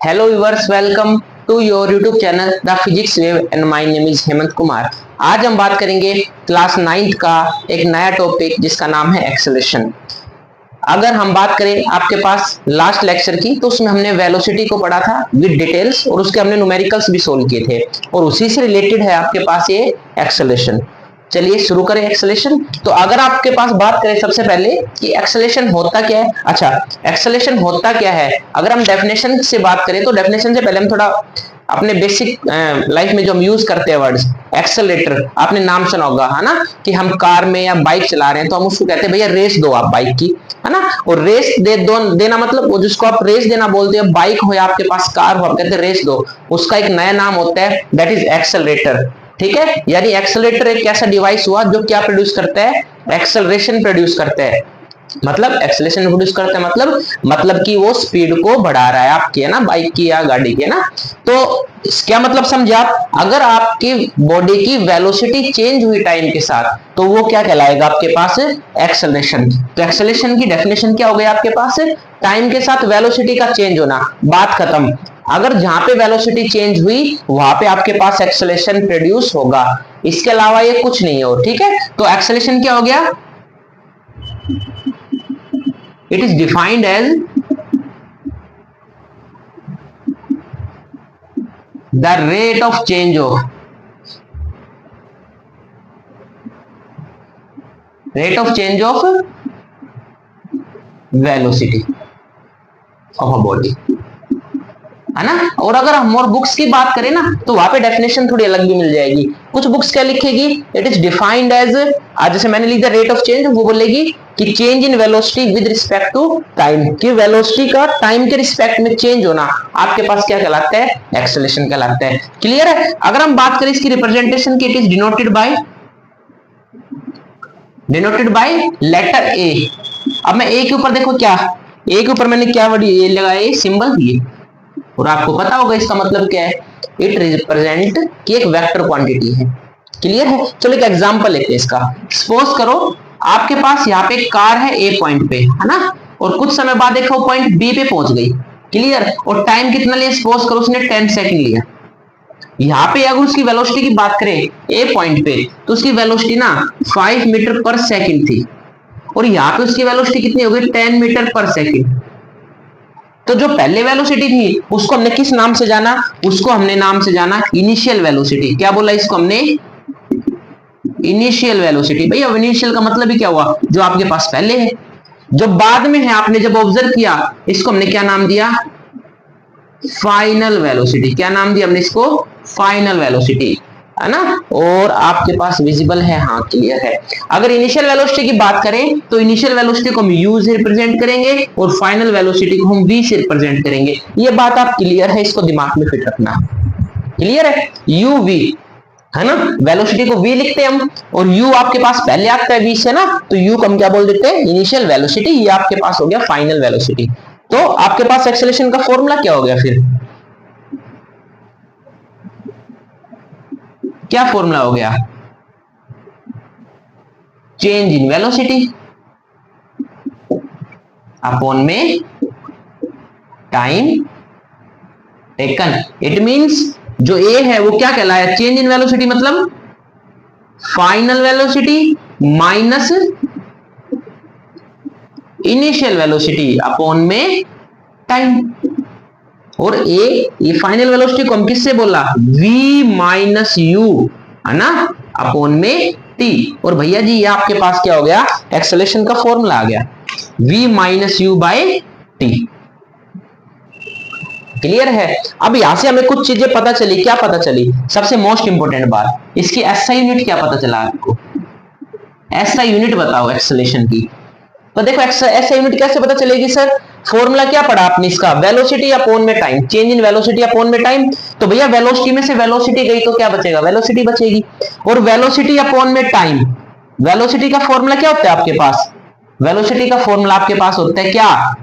Hello viewers, welcome to your YouTube channel The Physics Wave and my name is Hemant Kumar. आज हम बात करेंगे class 9th का एक नया टॉपिक जिसका नाम है एक्सेलरेशन। अगर हम बात करें आपके पास लास्ट लेक्चर की तो उसमें हमने वेलोसिटी को पढ़ा था विद डिटेल्स और उसके हमने न्यूमेरिकल्स भी सोल्व किए थे और उसी से रिलेटेड है आपके पास ये एक्सेलरेशन। चलिए शुरू करें एक्सेलरेशन। तो अगर आपके पास बात करें सबसे पहले कि एक्सेलरेशन होता क्या है। अच्छा, एक्सेलरेशन होता क्या है, अगर हम डेफिनेशन से बात करें तो डेफिनेशन से पहले हम थोड़ा अपने बेसिक लाइफ में जो हम यूज करते हैं वर्ड्स, एक्सेलरेटर आपने नाम सुना होगा है ना, कि हम कार में या बाइक चला रहे हैं तो हम उसको कहते हैं भैया रेस दो आप बाइक की, है ना। और रेस देना मतलब वो जिसको आप रेस देना बोलते हैं, बाइक हो या आपके पास कार हो, आप कहते हैं रेस दो, उसका एक नया नाम होता है दैट इज एक्सेलरेटर। ठीक है, यानी एक्सेलरेटर एक ऐसा डिवाइस हुआ जो क्या प्रोड्यूस करता है, एक्सेलरेशन प्रोड्यूस करता है। मतलब एक्सेलरेशन प्रोड्यूस करता है मतलब कि वो स्पीड को बढ़ा रहा है आपकी, है ना, बाइक की या गाड़ी की, है ना। तो क्या मतलब समझे आप, अगर आपकी बॉडी की वेलोसिटी चेंज हुई टाइम के साथ तो वो क्या कहलाएगा आपके पास, एक्सेलरेशन। तो एक्सेलरेशन की डेफिनेशन क्या हो गई आपके पास, टाइम के साथ वेलोसिटी का चेंज होना, बात खत्म। अगर जहां पे वेलोसिटी चेंज हुई वहां पे आपके पास एक्सेलरेशन प्रोड्यूस होगा, इसके अलावा ये कुछ नहीं हो। ठीक है, तो एक्सेलरेशन क्या हो गया, it is defined as the rate of change of velocity of a body, है ना। और अगर हम और बुक्स की बात करें ना तो वहां पे डेफिनेशन थोड़ी अलग भी मिल जाएगी। कुछ बुक्स क्या लिखेगी, इट इज डिफाइंड एज, आज जैसे मैंने लिखा रेट ऑफ चेंज, वो बोलेगी कि change in velocity with respect to time, कि वेलोसिटी का टाइम के रिस्पेक्ट में चेंज होना आपके पास क्या कहलाता है, एक्सेलरेशन कहलाता है। क्लियर है। अगर हम बात करें इसकी रिप्रेजेंटेशन की, it is denoted by letter a. अब मैं ए के ऊपर देखो क्या, ए के ऊपर मैंने क्या वर्ड ये लगाया, सिंबल ये, और आपको पता होगा इसका मतलब क्या है, इट रिप्रेजेंट कि एक वेक्टर क्वांटिटी है। क्लियर है। चलो एक एग्जांपल लेते हैं इसका। सपोज करो आपके पास यहाँ पे एक कार है ए पॉइंट पे, है ना, और कुछ समय बाद देखो पॉइंट बी पे पहुंच गई। क्लियर। और टाइम कितना लिया, सपोज करो उसने 10 सेकंड लिया। यहाँ पे अगर उसकी वेलोसिटी की बात करें ए पॉइंट पे तो उसकी वेलोसिटी ना 5 मीटर पर सेकंड थी, और यहाँ पे उसकी वेलोसिटी कितनी हो गई, 10 मीटर पर सेकंड। तो जो पहले वेलोसिटी थी उसको हमने किस नाम से जाना, उसको हमने नाम से जाना इनिशियल वेलोसिटी। क्या बोला इसको हमने, इनिशियल वेलोसिटी। भैया इनिशियल का मतलब ही क्या हुआ, जो आपके पास पहले है। जो बाद में है आपने जब ऑब्जर्व किया, इसको हमने क्या नाम दिया, फाइनल वेलोसिटी। क्या नाम दिया हमने इसको, फाइनल वेलोसिटी, है ना। और आपके पास विजिबल है, हाँ क्लियर है। अगर इनिशियल वेलोसिटी की बात करें तो इनिशियल वेलोसिटी को हम u से रिप्रेजेंट करेंगे और फाइनल वेलोसिटी को हम v से रिप्रेजेंट करेंगे। ये बात आप क्लियर है, इसको दिमाग में फिट रखना। क्लियर है, u v, है ना, वेलोसिटी को v लिखते हैं हम, और u आपके पास पहले आता है v से ना, तो u को हम क्या बोल देते हैं, इनिशियल वेलोसिटी। ये आपके पास हो गया फाइनल वेलोसिटी। तो आपके पास एक्सेलरेशन का फॉर्मूला क्या हो गया, फिर क्या फॉर्मूला हो गया, चेंज इन वेलोसिटी अपॉन में टाइम टेकन। इट मींस जो ए है वो क्या कहलाया, चेंज इन वेलोसिटी मतलब final velocity minus initial velocity upon में टाइम। और ये फाइनल वेलोसिटी को हम किससे बोला, v माइनस यू, है ना, अपॉन में t। और भैया जी ये आपके पास क्या हो गया, एक्सेलरेशन का फॉर्मूला आ गया, v minus u by t. Clear है। अब यहां से हमें कुछ चीजें पता चली। क्या पता चली, सबसे मोस्ट इंपोर्टेंट बात, इसकी एसआई यूनिट क्या पता चला आपको, एसआई यूनिट बताओ एक्सेलरेशन की। तो देखो एसआई यूनिट कैसे पता चलेगी सर, फॉर्मूला क्या पढ़ा आपने इसका, वेलोसिटी अपॉन में time, change in velocity upon में टाइम। तो भैया वेलोसिटी में से वेलोसिटी गई तो क्या बचेगा, वेलोसिटी बचेगी, और वेलोसिटी अपॉन में टाइम। वेलोसिटी का फॉर्मूला क्या होता है आपके पास, वेलोसिटी का फॉर्मूला आपके पास होता है क्या,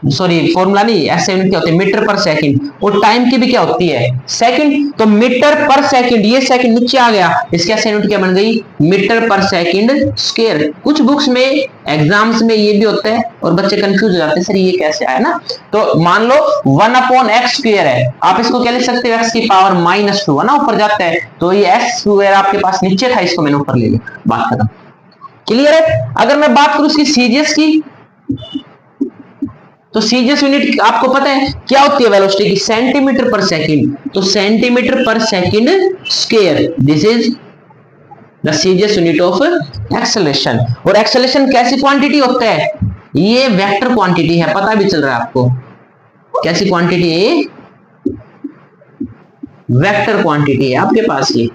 सॉरी फॉर्मूला नहीं, एस यूनिट क्या होती है, मीटर पर सेकंड, और टाइम की भी क्या होती है, सेकंड। तो मीटर पर सेकंड, ये सेकंड नीचे आ गया, इसकी एस यूनिट क्या बन गई, मीटर पर सेकंड स्क्वायर। कुछ बुक्स में एग्जाम्स में ये भी होता है और बच्चे कंफ्यूज हो जाते हैं, सर ये कैसे आया ना। तो मान लो 1/x स्क्वायर है, आप इसको क्या लिख सकते हो, x की पावर -2 है ना, ऊपर जाता है, तो ये x स्क्वायर आपके पास नीचे था, इसको मैंने ऊपर ले लिया, बात खत्म। क्लियर है। अगर मैं बात करूं इसकी सीजीएस की, तो सीजीएस यूनिट आपको पता है क्या होती है वेलोसिटी की, सेंटीमीटर पर सेकंड। तो सेंटीमीटर पर second square, this is the CGS unit of acceleration. और एक्सेलरेशन कैसी क्वांटिटी होता है, ये वेक्टर क्वांटिटी है, पता भी चल रहा है आपको, कैसी क्वांटिटी है, वेक्टर क्वांटिटी है आपके पास ये,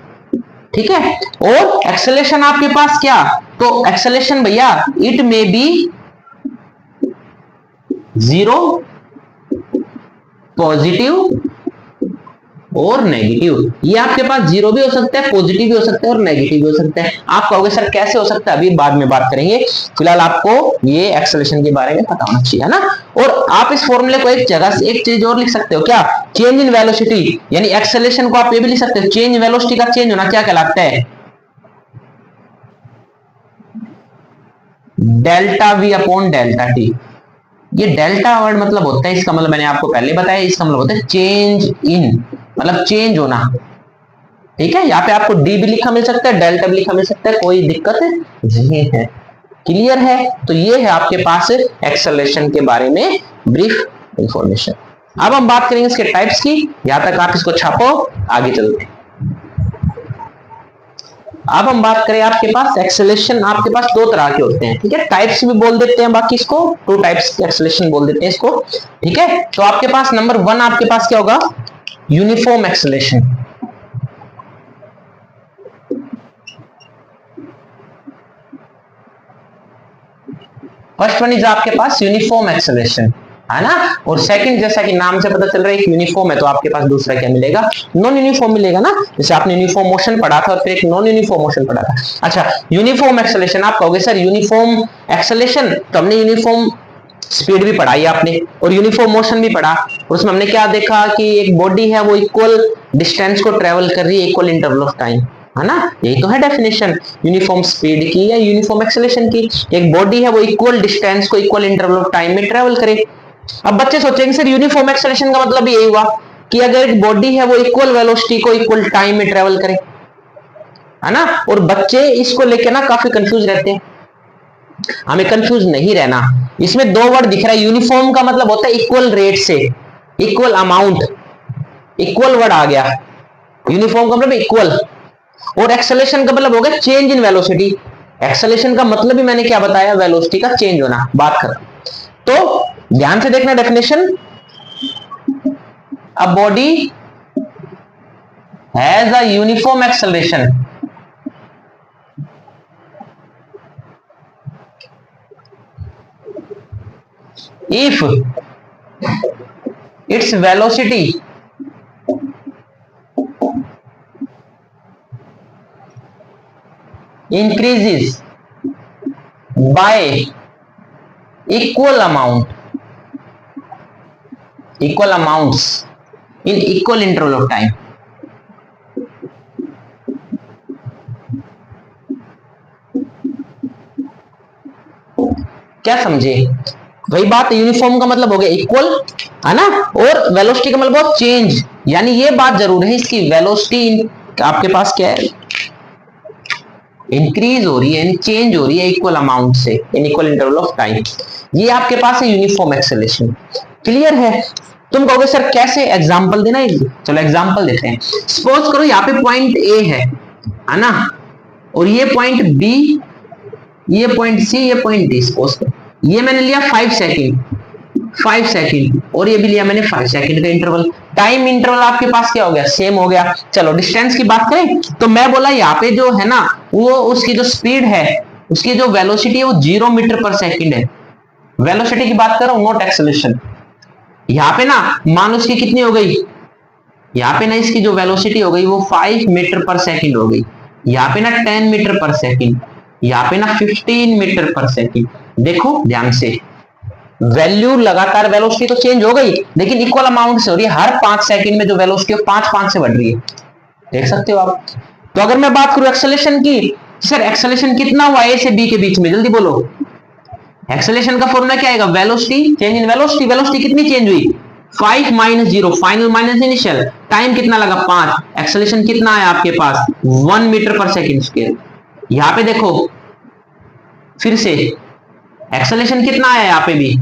ठीक है। और एक्सेलरेशन आपके पास क्या, तो एक्सेलरेशन भैया इट मे बी 0, पॉजिटिव और नेगेटिव। ये आपके पास 0 भी हो सकता है, पॉजिटिव भी हो सकता है और नेगेटिव भी हो सकता है। आप कहोगे सर कैसे हो सकता है, अभी बाद में बात करेंगे, फिलहाल आपको ये एक्सेलरेशन के बारे में पता होना चाहिए, है ना। और आप इस फॉर्मूले को एक जगह से एक चीज और लिख सकते हो, क्या, चेंज इन वेलोसिटी, यानी एक्सेलरेशन को आप ये भी लिख सकते हो, चेंज वेलोसिटी का चेंज होना क्या कहलाता है, delta we upon delta T. ये डेल्टा वर्ड मतलब होता है, इसका मतलब मैंने आपको पहले बताया, इसका मतलब होता है चेंज इन, मतलब चेंज होना, ठीक है। यहाँ पे आपको डी भी लिखा मिल सकता है, डेल्टा भी लिखा मिल सकता है, कोई दिक्कत नहीं है। क्लियर है। तो ये है आपके पास एक्सेलरेशन के बारे में ब्रीफ इंफॉर्मेशन। अब हम बात करेंगे इसके टाइप्स की, यहां तक आप इसको छापो, आगे चलते हैं। अब हम बात करें आपके पास एक्सेलरेशन, आपके पास दो तरह के होते हैं, ठीक है, टाइप्स भी बोल देते हैं, बाकी इसको 2 टाइप्स के एक्सेलरेशन बोल देते हैं इसको, ठीक है। तो आपके पास नंबर 1 आपके पास क्या होगा, uniform acceleration. First one is आपके पास यूनिफॉर्म एक्सेलरेशन, है ना। और सेकंड, जैसा कि नाम से पता चल रहा है एक यूनिफॉर्म है, तो आपके पास दूसरा क्या मिलेगा, नॉन यूनिफॉर्म मिलेगा ना। जैसे आपने यूनिफॉर्म मोशन पढ़ा था और फिर एक नॉन यूनिफॉर्म मोशन पढ़ा था। अच्छा, यूनिफॉर्म एक्सेलरेशन, आप कहोगे सर यूनिफॉर्म एक्सेलरेशन, तो हमने यूनिफॉर्म स्पीड भी पढ़ाई आपने और यूनिफॉर्म मोशन भी पढ़ा, और उसमें हमने क्या देखा कि एक बॉडी है वो इक्वल डिस्टेंस को ट्रेवल कर रही है इक्वल इंटरवल ऑफ टाइम, है ना। यही तो है डेफिनेशन यूनिफॉर्म स्पीड की या यूनिफॉर्म एक्सेलरेशन की, एक बॉडी है वो इक्वल डिस्टेंस को इक्वल इंटरवल ऑफ टाइम में ट्रेवल करे। अब बच्चे सोचेंगे सर यूनिफॉर्म एक्सेलरेशन का मतलब यही हुआ कि अगर एक बॉडी है वो इक्वल वेलोसिटी को इक्वल टाइम में ट्रेवल करे, है ना। और बच्चे इसको लेके ना काफी कंफ्यूज रहते हैं, हमें कंफ्यूज नहीं रहना। इसमें 2 वर्ड दिख रहा है, यूनिफॉर्म का मतलब होता है इक्वल रेट से, इक्वल अमाउंट, इक्वल वर्ड आ गया, यूनिफॉर्म का मतलब इक्वल, और एक्सेलरेशन का मतलब हो गया चेंज इन वेलोसिटी। एक्सेलरेशन का मतलब भी मैंने क्या बताया, वेलोसिटी का चेंज होना, बात कर। तो ध्यान से देखना definition, a body has a uniform acceleration if its velocity increases by equal amounts in equal interval of time। क्या समझे, वही बात, यूनिफॉर्म का मतलब हो गया इक्वल, है ना, और वेलोसिटी का मतलब हो चेंज, यानी ये बात जरूर है इसकी वेलोसिटी आपके पास क्या है, इंक्रीज हो रही है, यानी चेंज हो रही है इक्वल अमाउंट से इन इक्वल इंटरवल ऑफ टाइम। ये आपके पास है यूनिफॉर्म एक्सेलरेशन। क्लियर है। तुम कहोगे सर कैसे, एग्जांपल देना, चलो एग्जांपल देते हैं। सपोज करो यहाँ पे पॉइंट ए है ना, और ये पॉइंट बी, ये पॉइंट सी, ये पॉइंट डी। सपोज करो ये मैंने लिया 5 सेकंड और ये भी लिया मैंने 5 सेकंड का इंटरवल। टाइम इंटरवल आपके पास क्या हो गया, सेम हो गया। चलो डिस्टेंस की बात करें तो मैं बोला यहाँ पे जो है ना वो उसकी जो स्पीड है, उसकी जो वेलोसिटी है वो 0 मीटर पर सेकंड है। वेलोसिटी की बात करो, नॉट एक्सेलरेशन। यहाँ पे ना मान उसकी कितनी हो गई, यहाँ पे ना इसकी जो वेलोसिटी हो गई वो 5 मीटर पर सेकंड हो गई, यहाँ पे ना 10 मीटर पर सेकंड, यहाँ पे ना 15 मीटर पर सेकंड। देखो ध्यान से, वैल्यू लगातार वेलोसिटी तो चेंज हो गई, लेकिन इक्वल अमाउंट से हो रही है। हर 5 सेकंड में जो वेलोसिटी है 5 से बढ़ रही है, देख सकते हो आप। तो अगर मैं बात करूं एक्सेलरेशन की, सर एक्सेलरेशन कितना हुआ ए से बी के बीच में, जल्दी बोलो। एक्सेलरेशन का फॉर्मूला क्या आएगा, velocity change in velocity. Velocity कितनी चेंज हुई, 5 minus 0, final minus initial. Time कितना लगा, 5। एक्सेलरेशन कितना है आपके पास, 1 मीटर पर सेकंड स्क्वायर। यहां पे देखो फिर से एक्सेलरेशन कितना है यहाँ पे भी,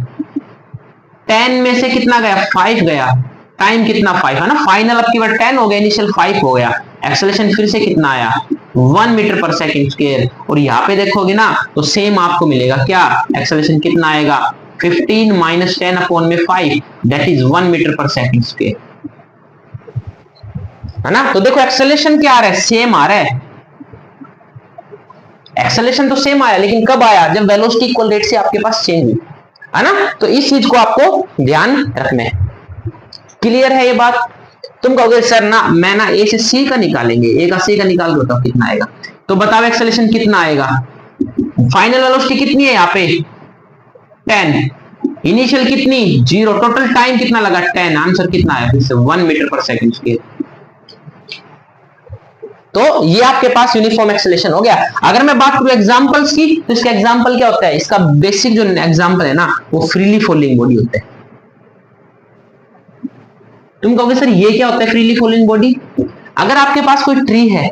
10 में से कितना गया, 5 गया। टाइम कितना, 5 है ना। फाइनल आपकी बार 10 हो गया, इनिशियल 5 हो गया। एक्सेलरेशन फिर से कितना आया, 1 मीटर पर सेकंड स्क्वायर। और यहाँ पे देखोगे ना तो सेम आपको मिलेगा क्या, एक्सेलरेशन कितना आएगा, 15 माइनस 10 अपॉन में 5, दैट इज 1 मीटर पर सेकंड स्क्वायर, है ना। तो देखो एक्सेलरेशन क्या आ रहा है, सेम आ रहा है। एक्सेलरेशन तो सेम आया, लेकिन कब आया, जब वेलोसिटी इक्वल रेट से आपके पास चेंज हुई, है ना। तो इस चीज को आपको ध्यान रखना है। क्लियर है ये बात। तुम कहोगे सर ना मैं ना ए से सी का निकालेंगे, ए का सी का निकाल दो, बताओ कितना आएगा। तो बताओ एक्सेलरेशन कितना आएगा, फाइनल वेलोसिटी कितनी है यहाँ पे 10, इनिशियल कितनी 0, टोटल टाइम कितना लगा 10, आंसर कितना है फिर से 1 मीटर पर सेकंड स्क्वायर। तो ये आपके पास यूनिफॉर्म एक्सेलरेशन हो गया। अगर मैं बात करूं एग्जांपल्स की, तो इसका एग्जांपल क्या होता है, इसका बेसिक जो एग्जांपल है ना वो फ्रीली फॉलिंग बॉडी होता है। तुम कहोगे सर ये क्या होता है फ्रीली फॉलिंग बॉडी। अगर आपके पास कोई ट्री है,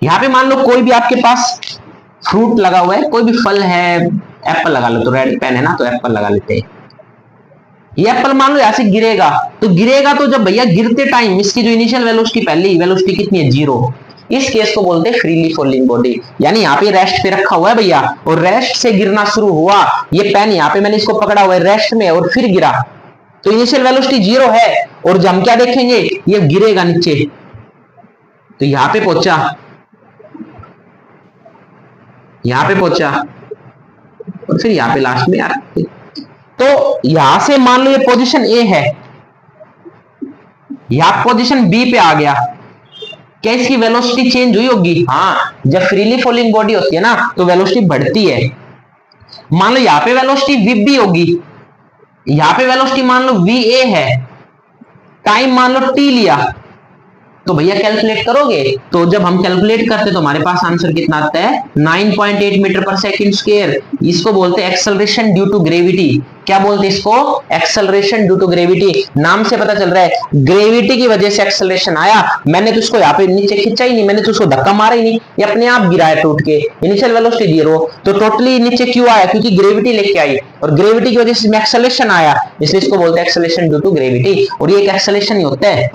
यहां पे मान लो कोई भी आपके पास फ्रूट लगा हुआ है, कोई भी फल है, एप्पल लगा लो, तो रेड पेन है ना तो एप्पल लगा लेते हैं। ये एप्पल मान लो ऐसे गिरेगा, तो जब भैया गिरते टाइम इसकी जो इनिशियल वेलोसिटी, पहली वेलोसिटी कितनी है 0, इस केस को बोलते हैं फ्रीली फॉलिंग बॉडी। यानी यहाँ पे रेस्ट पे रखा हुआ है भैया, और रेस्ट से गिरना शुरू हुआ, ये पेन यहाँ पे मैंने इसको पकड़ा हुआ है रेस्ट में और फिर गिरा, तो इनिशियल वेलोसिटी 0 है, और जब हम क्या देखेंगे ये गिरेगा नीचे, तो यहाँ पे पहुंचा, और फिर यहाँ पे लास्ट में यार। तो यहां से मान लो ये पोजीशन ए है, यहां पोजीशन बी पे आ गया, क्या इसकी वेलोसिटी चेंज हुई होगी, हाँ। जब फ्रीली फॉलिंग बॉडी होती है ना तो वेलोसिटी बढ़ती है। मान लो यहाँ पे वेलोसिटी वी होगी, यहाँ पे वेलोसिटी मान लो वी ए है, टाइम मान लो टी लिया, तो भैया कैलकुलेट करोगे, तो जब हम कैलकुलेट करते तो हमारे पास आंसर कितना आता है 9.8 मीटर पर सेकंड स्क्वायर। इसको बोलते हैं एक्सेलरेशन ड्यू टू ग्रेविटी। क्या बोलते हैं इसको, एक्सेलरेशन ड्यू टू ग्रेविटी। नाम से पता चल रहा है ग्रेविटी की वजह से एक्सेलरेशन आया। मैंने तो इसको यहाँ पे नीचे खींचा ही नहीं, मैंने तो उसको धक्का मारा ही नहीं, ये अपने आप गिराया टूट के, इनिशियल वेलोसिटी 0, तो टोटली नीचे क्यों आया, क्योंकि ग्रेविटी लेके आई, और ग्रेविटी की वजह से एक्सेलरेशन आया, इसलिए इसको बोलते हैं एक्सेलरेशन ड्यू टू ग्रेविटी। और ये एक एक्सेलरेशन ही होता है,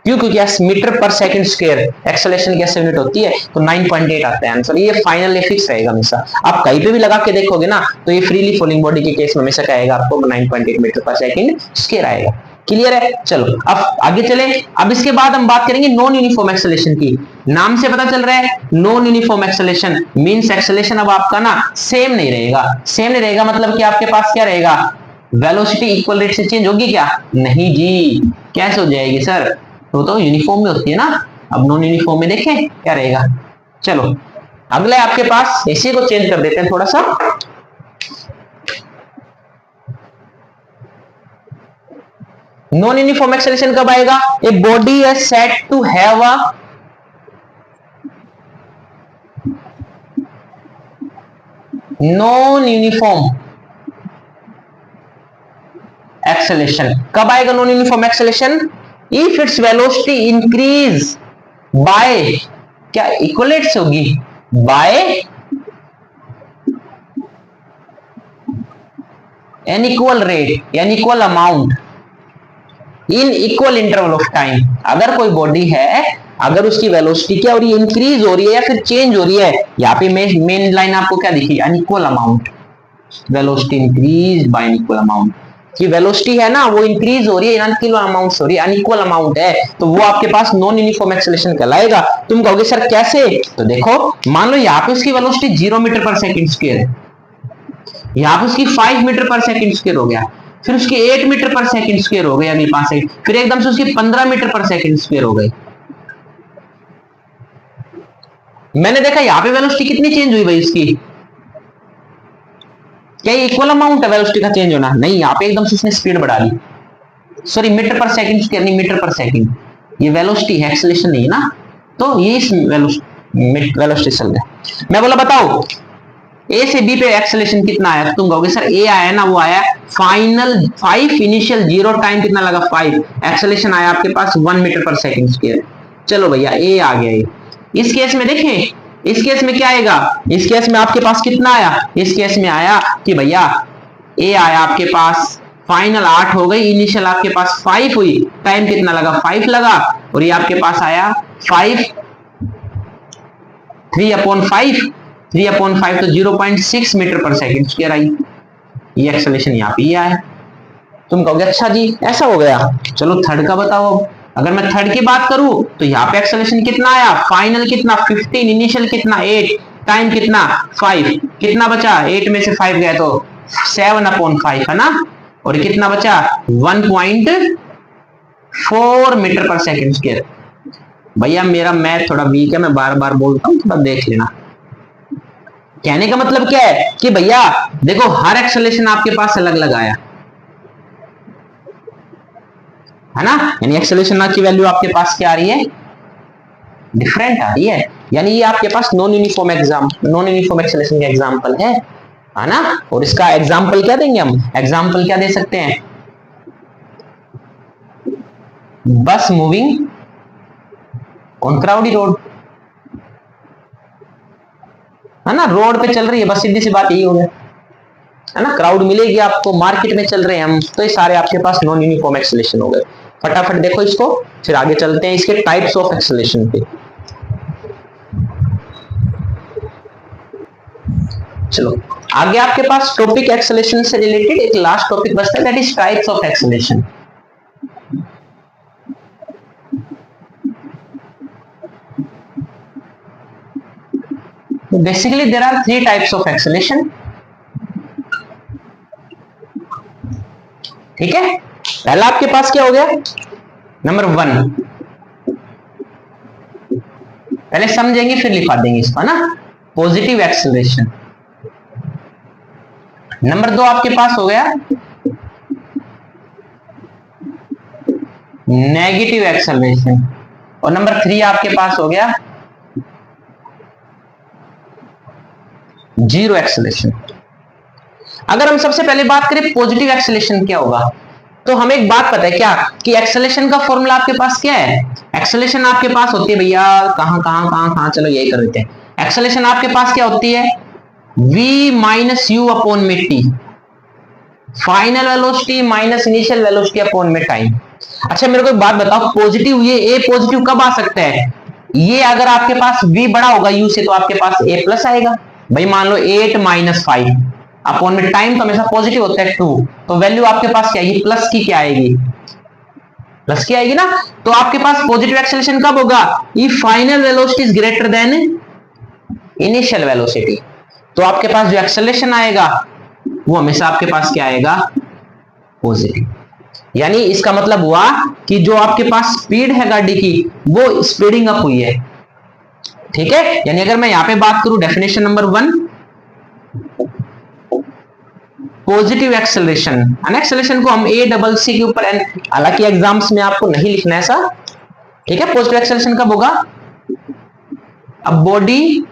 क्यों, क्योंकि मीटर पर सेकंड स्क्वायर एक्सेलरेशन कैसे यूनिट होती है, तो 9.8 आता है आंसर। ये फाइनल फिक्स रहेगा हमेशा, आप कहीं पे भी लगा के देखोगे ना तो ये फ्रीली फॉलिंग बॉडी के केस में हमेशा क्या आएगा आपको 9.8 मीटर पर सेकंड स्क्वायर आएगा। क्लियर है। चलो अब आगे चले। अब इसके बाद हम बात करेंगे नॉन यूनिफॉर्म एक्सेलरेशन की। नाम से पता चल रहा है non uniform acceleration means acceleration अब आपका ना सेम नहीं रहेगा। मतलब कि आपके पास क्या रहेगा, वेलोसिटी इक्वल रेट से चेंज होगी क्या, नहीं जी, कैसे हो जाएगी सर, तो यूनिफॉर्म में होती है ना। अब नॉन यूनिफॉर्म में देखें क्या रहेगा। चलो अगला आपके पास, इसी को चेंज कर देते हैं थोड़ा सा। नॉन यूनिफॉर्म एक्सेलरेशन कब आएगा, a body is said to have a non uniform acceleration. कब आएगा non uniform acceleration, if its velocity increase by, क्या इक्वलेट से होगी, बाय एन इक्वल रेट यानी equal amount in equal interval of time. अगर कोई बॉडी है, अगर उसकी वेलोसिटी क्या हो रही है, इंक्रीज हो रही है या फिर चेंज हो रही है, यहाँ पे मेन लाइन आपको क्या दिखी, unequal amount, velocity increase bye unequal amount, कि वेलोसिटी है ना वो इंक्रीज हो रही है, अनइक्वल अमाउंट हो रही है, अनइक्वल अमाउंट है, तो वो आपके पास नॉन यूनिफॉर्म एक्सेलरेशन कहलाएगा। तुम कहोगे सर कैसे, तो देखो मान लो यहाँ पे उसकी वेलोसिटी 0 मीटर पर सेकंड स्क्वायर है, यहाँ पे उसकी 5 मीटर पर सेकंड स्क्वायर हो गया, फिर उसकी 8 मीटर पर सेकंड स्क्वायर हो गई अगली 5 सेकंड, फिर एकदम से उसकी 15 मीटर पर सेकंड स्क्वायर हो गई। मैंने देखा यहाँ पे वेलोसिटी कितनी चेंज हुई भाई इसकी, क्या ये इक्वल अमाउंट है वेलोसिटी का चेंज होना? नहीं, यहाँ पे एकदम से इसने स्पीड बढ़ा दी। सॉरी, मीटर पर सेकंड स्क्वायर नहीं, मीटर पर सेकंड। ये वेलोसिटी है, एक्सेलरेशन नहीं है ना। तो ये इस वेलोसिटी चल रहा है। मैं बोला बताओ ए से बी पे एक्सेलरेशन कितना आया? तुम कहोगे सर ए आया ना, वो आया फाइनल 5, इनिशियल 0, टाइम कितना लगा 5, एक्सेलरेशन आया आपके पास 1 मीटर पर सेकंड स्क्वायर। चलो भैया ए आ गया ये। इस केस में देखें, इस केस में क्या आएगा? इस केस में आपके पास कितना आया? इस केस में आया कि भैया ए आया आपके पास फाइनल 8 हो गई, इनिशियल आपके पास 5 हुई, टाइम कितना लगा 5 लगा, और ये आपके पास आया 5 3/5 3/5 तो 0.6 मीटर पर सेकंड स्क्वायर आई। ये एक्सेलरेशन यहाँ पे ये आया। तुम कहोगे अच्छा जी ऐसा हो गया। चलो थर्ड का बताओ। अगर मैं थर्ड की बात करूं तो यहाँ पे एक्सेलरेशन कितना आया? फाइनल कितना 15, इनिशियल कितना 8, टाइम कितना 5, कितना बचा? 8 में से 5 गया तो 7/5 है ना, और कितना बचा 1.4 मीटर पर सेकंड स्क्वायर। भैया मेरा मैथ थोड़ा वीक है, मैं बार बार बोलता हूँ, थोड़ा देख लेना। कहने का मतलब क्या है कि भैया देखो हर एक्सेलरेशन आपके पास अलग अलग आया है ना, यानी एक्सेलरेशन की वैल्यू आपके पास क्या आ रही है? डिफरेंट आ रही है। यानी ये आपके पास नॉन यूनिफॉर्म एक्सेलरेशन का एग्जांपल है ना। और इसका एग्जांपल क्या देंगे हम? एग्जांपल क्या दे सकते हैं? बस मूविंग ऑन क्राउडी रोड, है ना। रोड पे चल रही है बस, सीधी सी बात यही हो गया है ना। क्राउड मिलेगी आपको, मार्केट में चल रहे हैं हम, तो ये सारे आपके पास नॉन यूनिफॉर्म एक्सेलरेशन हो गए। फटाफट देखो इसको, फिर आगे चलते हैं इसके टाइप्स ऑफ एक्सेलरेशन पे। चलो आगे आपके पास टॉपिक एक्सेलरेशन से रिलेटेड एक लास्ट टॉपिक बचता है, that is types of acceleration. Basically there are 3 types of acceleration. ठीक है, पहला आपके पास क्या हो गया? नंबर 1, पहले समझेंगे फिर लिखा देंगे इसको ना, पॉजिटिव एक्सेलरेशन। नंबर 2 आपके पास हो गया नेगेटिव एक्सेलरेशन, और नंबर 3 आपके पास हो गया जीरो एक्सेलरेशन। अगर हम सबसे पहले बात करें पॉजिटिव एक्सेलरेशन क्या होगा, तो हमें एक बात पता है क्या कि एक्सेलरेशन का फॉर्मूला आपके पास क्या है? एक्सेलरेशन आपके पास होती है भैया कहां, चलो यही कर देते हैं। एक्सेलरेशन आपके पास क्या होती है? v माइनस यू अपॉन में T, final velocity minus initial velocity upon में टाइम। अच्छा मेरे को एक बात बताओ, पॉजिटिव ये ए पॉजिटिव कब आ सकता है? ये अगर आपके पास v बड़ा होगा u से तो आपके पास a प्लस आएगा। भाई मान लो 8 माइनस 5 अपॉन में टाइम तो हमेशा पॉजिटिव होता है 2, तो वैल्यू आपके पास क्या आएगी? प्लस की क्या आएगी? प्लस की आएगी ना। तो आपके पास पॉजिटिव एक्सेलरेशन कब होगा? If final velocity is greater than initial velocity. तो आपके पास जो एक्सेलरेशन आएगा वो हमेशा आपके पास क्या आएगा? पॉजिटिव। यानी इसका मतलब हुआ कि जो आपके पास स्पीड है गाड़ी की वो स्पीडिंग अप हुई है। ठीक है, यानी अगर मैं यहां पे बात करूं डेफिनेशन नंबर 1, पॉजिटिव एक्सेलरेशन, अन एक्सेलरेशन को हम ए डबल सी के ऊपर एन, हालांकि एग्जाम्स में आपको नहीं लिखना है ऐसा। ठीक है, पॉजिटिव एक्सेलरेशन कब होगा? A body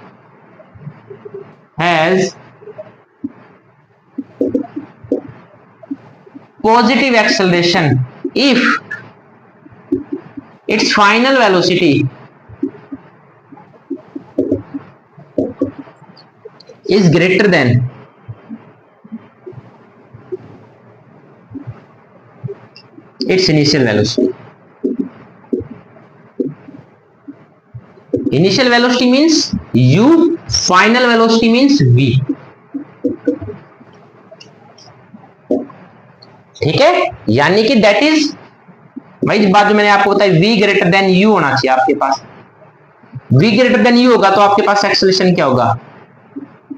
has positive acceleration if it's final velocity is greater than its initial velocity. Initial velocity means u, final velocity means v. ठीक है, यानी कि दैट इज, भाई बात जो मैंने आपको बताई, v ग्रेटर देन u होना चाहिए आपके पास। v ग्रेटर देन u होगा तो आपके पास एक्सेलरेशन क्या होगा?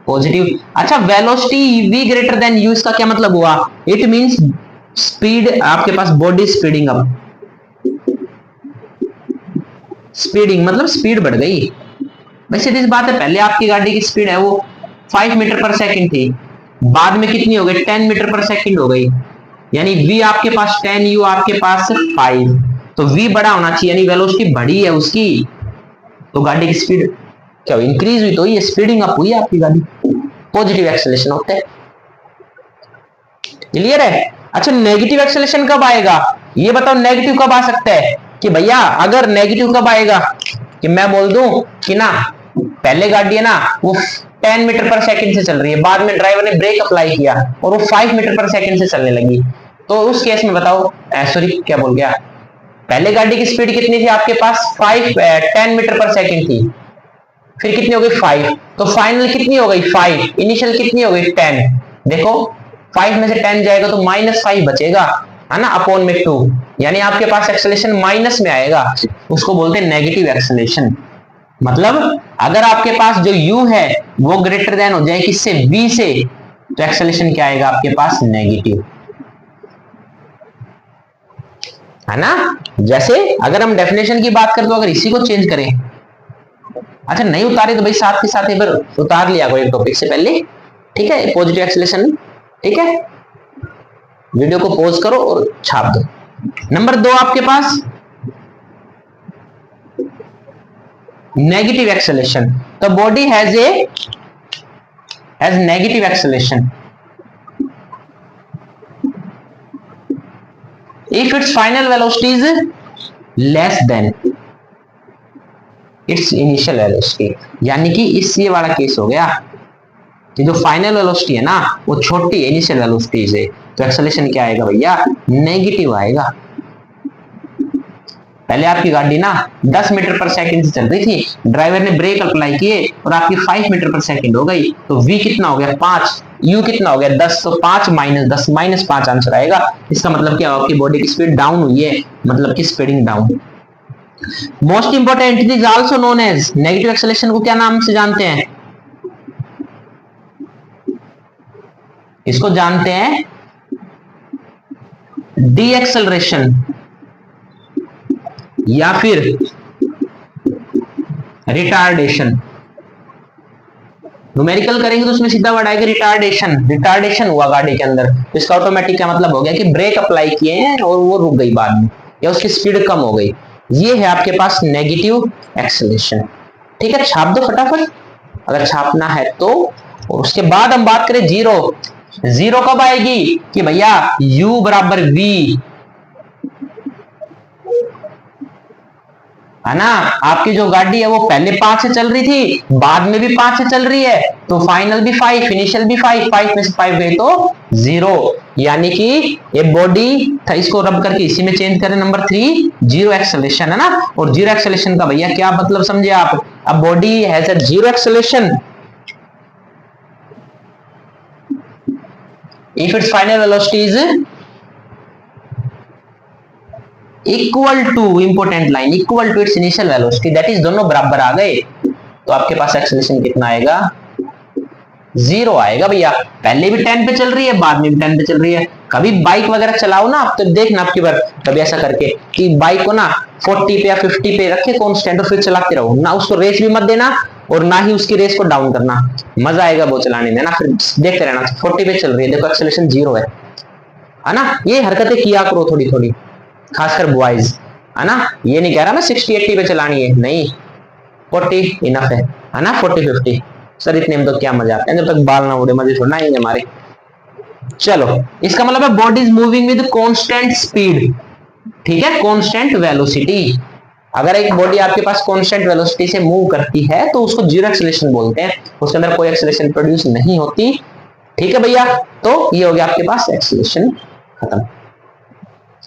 पॉजिटिव। अच्छा velocity v greater than u, इसका क्या मतलब हुआ? इट मींस स्पीड, आपके पास बॉडी स्पीडिंग अप, स्पीडिंग मतलब स्पीड बढ़ गई। वैसे इस बात है, पहले आपकी गाड़ी की स्पीड है वो 5 मीटर पर सेकंड थी, बाद में कितनी हो गई 10 मीटर पर सेकंड हो गई, यानी v आपके पास 10, u आपके पास 5, तो v बड़ा होना चाहिए, यानी वेलोसिटी बढ़ी है उसकी, तो गाड़ी की स्पीड क्या हुई, इंक्रीज हुई, तो ये स्पीडिंग अप हुई आपकी गाड़ी, पॉजिटिव एक्सेलरेशन होता है। क्लियर है? अच्छा, नेगेटिव एक्सेलरेशन कब आएगा, ये बताओ, नेगेटिव कब आ सकता है कि भैया, अगर नेगेटिव कब आएगा कि मैं बोल दूं कि ना पहले गाड़ी है ना वो 10 मीटर पर सेकंड से चल रही है, बाद में ड्राइवर ने ब्रेक अप्लाई किया और वो 5 मीटर पर सेकंड से चलने लगी, तो उस केस में बताओ, सॉरी क्या बोल गया, पहले गाड़ी की स्पीड कितनी थी आपके पास 10 मीटर पर सेकंड थी, फिर कितनी हो गई 5, तो फाइनल कितनी हो गई 5, इनिशियल कितनी हो गई 10, देखो 5 में से 10 जाएगा तो -5 बचेगा, है ना, अपॉन में 2, यानी आपके पास एक्सेलरेशन माइनस में आएगा, उसको बोलते हैं नेगेटिव एक्सेलरेशन। मतलब अगर आपके पास जो u है वो ग्रेटर देन हो जाए किससे, v से, तो एक्सेलरेशन क्या आएगा आपके पास, नेगेटिव, है ना। जैसे अगर हम डेफिनेशन की बात करें तो अगर इसी को चेंज करें, अच्छा नहीं उतारे तो भाई साथ के साथ एक बार उतार लिया कोई टॉपिक से पहले, ठीक है, पॉजिटिव एक्सेलरेशन, ठीक है, वीडियो को पॉज करो और छाप दो। नंबर 2 आपके पास नेगेटिव एक्सेलरेशन, तो body has negative acceleration if it's final velocity is less than it's initial velocity, यानी कि इस ये वाला केस हो गया कि जो फाइनल वेलोसिटी है ना वो छोटी है इनिशियल वेलोसिटी से, तो एक्सेलरेशन क्या आएगा भैया, नेगेटिव आएगा। पहले आपकी गाड़ी ना 10 मीटर पर सेकंड से चल रही थी, ड्राइवर ने ब्रेक अप्लाई किए और आपकी 5 मीटर पर सेकंड हो गई, तो v कितना हो गया 5, u कितना हो गया 10, तो 5 - 10 -5 आंसर आएगा। इसका मतलब क्या होगा कि बॉडी की स्पीड डाउन हुई है, मतलब कि speeding down. Most important, it is also known as, negative acceleration को क्या नाम से जानते हैं, इसको जानते हैं डी एक्सेलरेशन या फिर रिटार्डेशन। न्यूमेरिकल करेंगे तो उसमें सीधा वर्ड आएगा रिटार्डेशन, रिटार्डेशन हुआ गाड़ी के अंदर, तो इसका ऑटोमेटिक क्या मतलब हो गया कि ब्रेक अप्लाई किए हैं और वो रुक गई बाद में, या उसकी स्पीड कम हो गई, ये है आपके पास नेगेटिव एक्सेलरेशन। ठीक है, छाप दो फटाफट अगर छापना है तो। और उसके बाद हम बात करें जीरो, जीरो कब आएगी कि भैया u बराबर v, है ना, आपकी जो गाड़ी है वो पहले 5 से चल रही थी, बाद में भी 5 से चल रही है, तो फाइनल भी 5, इनिशियल भी 5, 5 में से 5 गए तो 0, यानी कि ये बॉडी था, इसको रब करके इसी में चेंज करें, नंबर 3 जीरो एक्सेलरेशन, है ना। और जीरो एक्सेलरेशन का भैया क्या मतलब समझे आप, अब body has a zero acceleration if its final velocity is equal to, important line, equal to its initial velocity, that is दोनों बराबर आ गए, तो आपके पास एक्सेलरेशन कितना आएगा, 0 आएगा भैया। पहले भी 10 पे चल रही है, बाद में भी 10 पे चल रही है। कभी बाइक वगैरह चलाओ ना आप, तो देखना आपकी बार कभी ऐसा करके कि बाइक को ना 40 पे या 50 पे रखे कांस्टेंट, और फिर चलाते रहो ना, उसको रेस भी मत देना और ना ही उसकी रेस को डाउन करना, मजा आएगा वो चलाने में ना, फिर देखते रहना। 40 पे चल रही है, देखो एक्सेलरेशन 0 है ना। ये हरकतें किया करो थोड़ी थोड़ी, खासकर बॉयज, है ना। ये नहीं कह रहा मैं 60-80 पे चलानी है, नहीं, 40 इनफ है ना, 40-50। सर इतने में तो क्या मजा आता है, जब तक बाल ना उड़े मजे थोड़ा आएंगे हमारे। चलो, इसका मतलब है body is moving with constant speed, ठीक है, कांस्टेंट वेलोसिटी। अगर एक बॉडी आपके पास कांस्टेंट वेलोसिटी से मूव करती है तो उसको जीरो एक्सेलरेशन बोलते हैं, उसके अंदर कोई एक्सेलरेशन प्रोड्यूस नहीं होती, ठीक है भैया। तो ये हो गया आपके पास एक्सेलरेशन खत्म।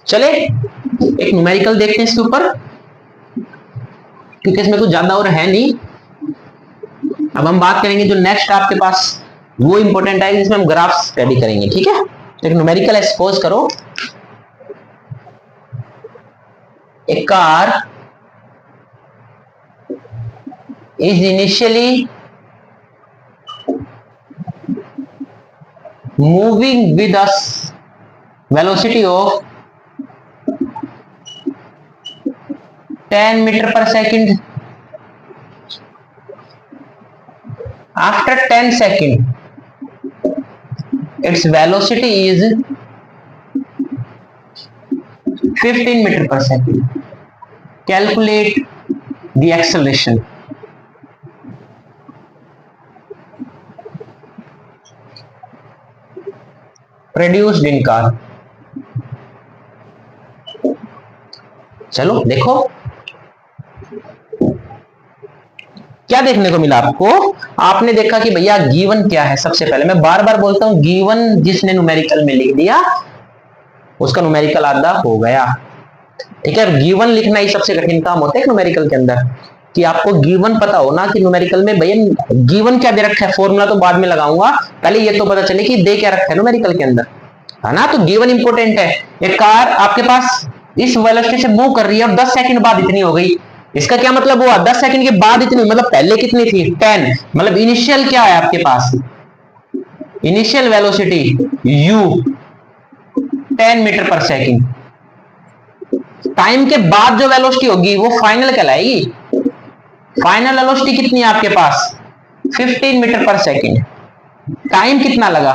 चले एक न्यूमेरिकल देखते हैं इसके ऊपर, क्योंकि इसमें कुछ ज्यादा और है नहीं। अब हम बात करेंगे जो नेक्स्ट आपके पास वो इंपॉर्टेंट है जिसमें हम ग्राफ स्टडी करेंगे, ठीक है। तो एक न्यूमेरिकल है, सपोज करो a car is initially moving with a velocity of 10 meter per second. After 10 seconds its velocity is 15 meter per second. Calculate the acceleration. Produced in car. चलो देखो क्या देखने को मिला आपको। आपने देखा कि भैया गिवन क्या है। सबसे पहले मैं बार बार बोलता हूं, गिवन जिसने न्यूमेरिकल में लिख दिया उसका न्यूमेरिकल आधा हो गया। ठीक है, गिवन लिखना ही सबसे कठिन काम होता है न्यूमेरिकल के अंदर, कि आपको गिवन पता हो ना कि न्यूमेरिकल में भैया गिवन क्या दे रखा है। फॉर्मूला तो बाद में लगाऊंगा, पहले ये तो पता चले कि दे क्या रखा है न्यूमेरिकल के अंदर, है ना। तो गिवन इंपोर्टेंट है। एक कार आपके पास इस वेलोसिटी से मूव कर रही है और 10 सेकंड बाद इतनी हो गई। इसका क्या मतलब हुआ, 10 सेकंड के बाद इतनी, मतलब पहले कितनी थी 10, मतलब इनिशियल क्या है आपके पास, इनिशियल वेलोसिटी u 10 मीटर पर सेकंड। टाइम के बाद जो वेलोसिटी होगी वो फाइनल कहलाएगी। फाइनल वेलोसिटी कितनी है आपके पास 15 मीटर पर सेकंड। टाइम कितना लगा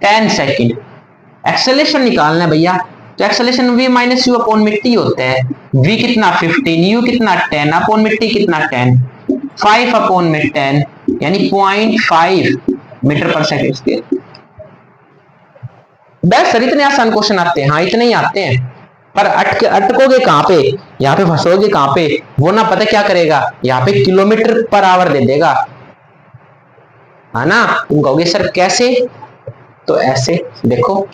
10 सेकंड। एक्सेलरेशन निकालना है भैया, तो acceleration v minus you upon मिट्टी होता है। v कितना 15, u कितना 10 अपॉन मिट्टी कितना 10, 5 अपॉन में 10 यानी 0.5 मीटर पर सेकंड स्क्वायर। बस सर इतने आसान क्वेश्चन आते हैं, हाँ इतने ही आते हैं, पर अटकोगे कहां पे, यहाँ पे फंसोगे कहां पे, वो ना पता क्या करेगा, यहाँ पे किलोमीटर पर आवर दे देगा, है ना। तुम कहोगे सर कैसे, तो ऐसे देखो।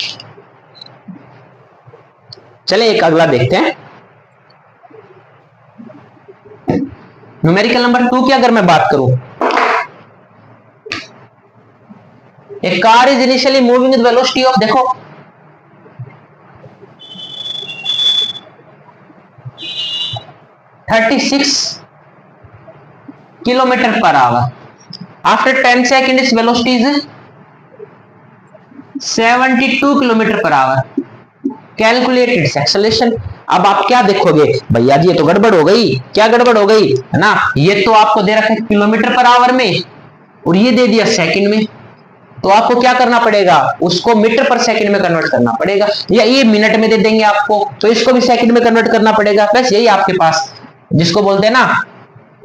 चले एक अगला देखते हैं। न्यूमेरिकल नंबर 2 की अगर मैं बात करूं, a car is initially moving with velocity of, देखो 36 kilometre per hour. After 10 second इस velocity is 72 kilometre per hour. Calculate its acceleration. अब आप क्या देखोगे, भैया जी ये तो गड़बड़ हो गई। क्या गड़बड़ हो गई, है ना, ये तो आपको दे रखा है किलोमीटर पर आवर में और ये दे दिया सेकंड में, तो आपको क्या करना पड़ेगा, उसको मीटर पर सेकंड में कन्वर्ट करना पड़ेगा, या ये मिनट में दे देंगे आपको तो इसको भी सेकंड में कन्वर्ट करना पड़ेगा। बस यही आपके पास जिसको बोलते हैं ना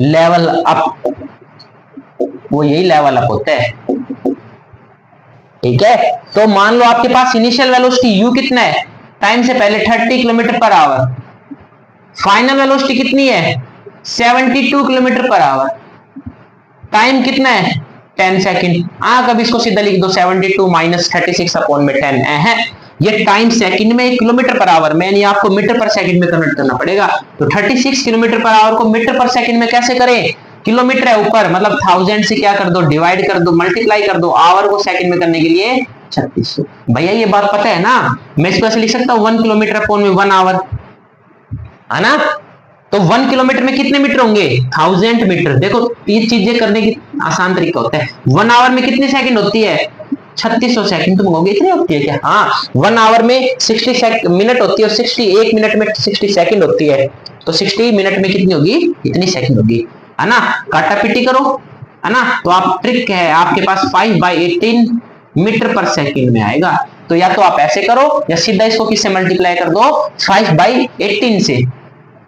लेवल अप, वो यही लेवल अप होता है। ठीक है, तो मान लो आपके पास इनिशियल वेलोसिटी u कितना है, टाइम से पहले 30 kilometre per our, final velocity कितनी है 72 किलोमीटर पर आवर, टाइम कितना है 10 सेकंड। कभी इसको सीधा लिख दो 72 माइनस 36 अपॉन में 10 है। ये टाइम सेकंड में, किलोमीटर पर आवर में, यानी आपको मीटर पर सेकंड में कन्वर्ट करना पड़ेगा। तो 36 किलोमीटर पर आवर को मीटर पर सेकंड में कैसे करें, किलोमीटर है ऊपर, मतलब 1000 से क्या कर दो, डिवाइड कर दो, मल्टीप्लाई कर दो, आवर को सेकंड में करने के लिए 3600। भैया ये बात पता है ना, मैं इसको ऐसे लिख सकता हूँ 1 किलोमीटर अपॉन में 1 आवर, है ना। तो 1 किलोमीटर में कितने मीटर होंगे 1000 मीटर। देखो ये चीजें करने की आसान तरीका होता है। 1 आवर में कितनी सेकंड होती है 3600 सेकंड। तुम कहोगे इतनी होती है क्या, हाँ 1 आवर में 60 मिनट होती है और 61 मिनट में 60 सेकंड होती है, तो 60 मिनट में कितनी होगी, इतनी सेकंड होगी, है ना। काटा पीटी करो, है ना। तो आप ट्रिक है आपके पास 5/18 मीटर पर सेकंड में आएगा। तो या तो आप ऐसे करो या सीधा इसको किससे मल्टीप्लाई कर दो 5/18 से,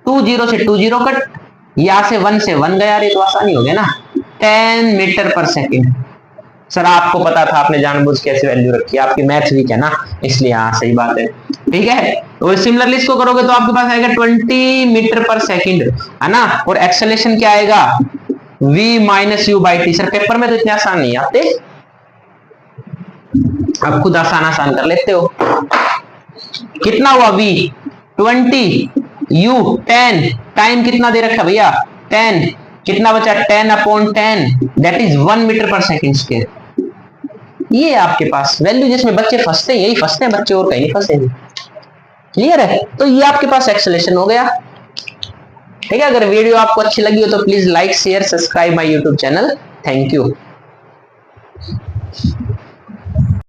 20 से 20 कट, यहां से 1 से 1 गया, तो आसानी हो गया ना, 10 मीटर पर सेकंड। सर आपको पता था, आपने जानबूझ के ऐसे वैल्यू रखी, आपकी मैथ वीक है ना, इसलिए हाँ सही बात है। ठीक है, तो सिमिलरली इसको करोगे तो आपके पास आएगा 20 मीटर पर सेकंड, है ना। और एक्सेलरेशन क्या आएगा v minus you by T. Sir paper में तो इतने आसान नहीं आते, आप खुद आसान कर लेते हो। कितना हुआ v 20, u 10, टाइम कितना दे रखा भैया 10, कितना बचा 10 अपॉन 10 दैट इज 1 मीटर पर सेकंड स्क्वायर। ये आपके पास वैल्यू जिसमें बच्चे फंसते हैं, यही फंसते हैं बच्चे, और कहीं नहीं फंसते। क्लियर है, तो ये आपके पास एक्सेलरेशन हो गया। ठीक है, अगर वीडियो आपको अच्छी लगी हो तो please like share subscribe my YouTube channel. Thank you.